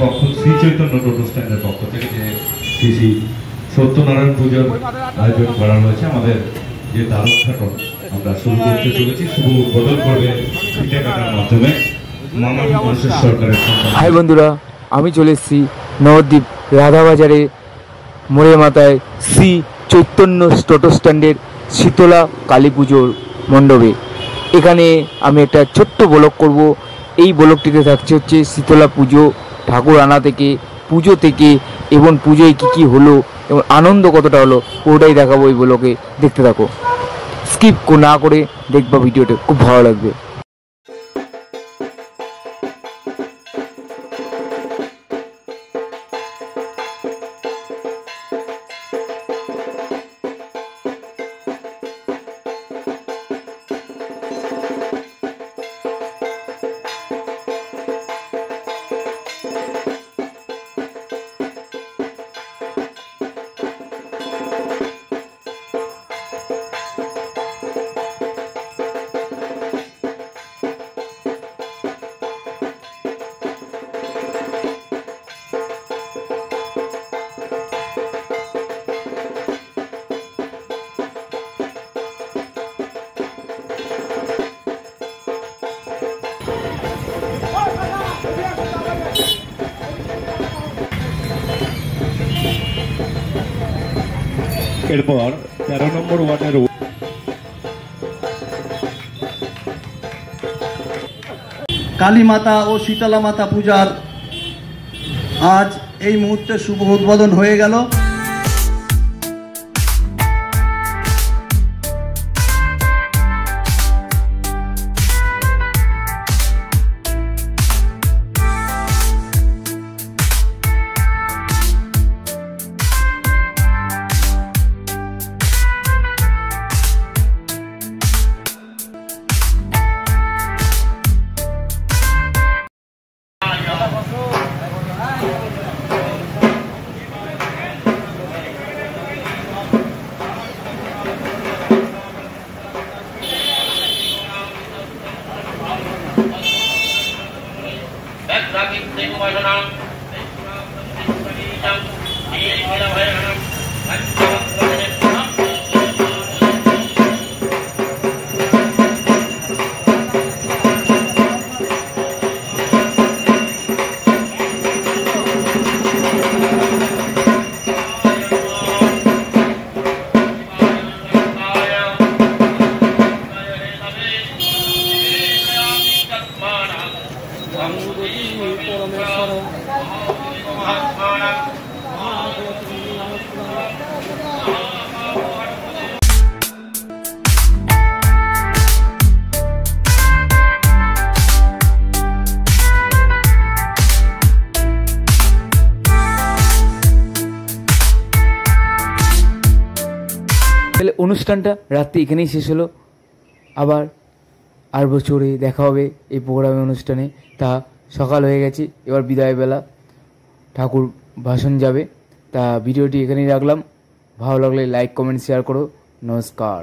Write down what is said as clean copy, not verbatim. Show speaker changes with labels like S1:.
S1: পক্ষ শ্রী চৈতন্য টোটো স্ট্যান্ডের পক্ষ থেকে যে শ্রী শ্রী সত্যনারায়ণ পুজোর আয়োজন করা হয়েছে। আমাদের যে দ্বারোদ্ঘাটন আমরা শুরু করতে চলেছি, শুভ উদ্বোধন করবে ফিতে কাটার মাধ্যমে মাননীয় মানুষের সরকারের।
S2: হাই বন্ধুরা, আমি চলে এসেছি নবদ্বীপ রাধাবাজারে মোড়ে মাথায় শ্রী চৈতন্য টোটো স্ট্যান্ডের শীতলা কালী পুজোর মণ্ডপে। এখানে আমি একটা ছোট্ট ব্লগ করব। এই ব্লগটিতে থাকছে হচ্ছে শীতলা পুজো, ঠাকুর আনা থেকে, পুজো থেকে, এবং পুজোয় কী কী হলো এবং আনন্দ কতটা হলো ওটাই দেখাবো এই ব্লগে। দেখতে থাকো, স্কিপ না করে দেখবা ভিডিওটা, খুব ভালো লাগবে।
S1: এরপর 13 নম্বর ওয়ার্ডের
S3: কালী মাতা ও শীতলা মাতা পূজার আজ এই মুহূর্তে শুভ উদ্বোধন হয়ে গেল।
S2: অনুষ্ঠানটা রাত্রি এখানেই শেষ হলো। আবার আর বছরে দেখা হবে এই প্রোগ্রামে অনুষ্ঠানে। তা সকাল হয়ে গেছে, এবার বিদায়বেলা, ঠাকুর ভাষণ যাবে। তা ভিডিওটি এখানেই রাখলাম। ভালো লাগলে লাইক, কমেন্ট, শেয়ার করো। নমস্কার।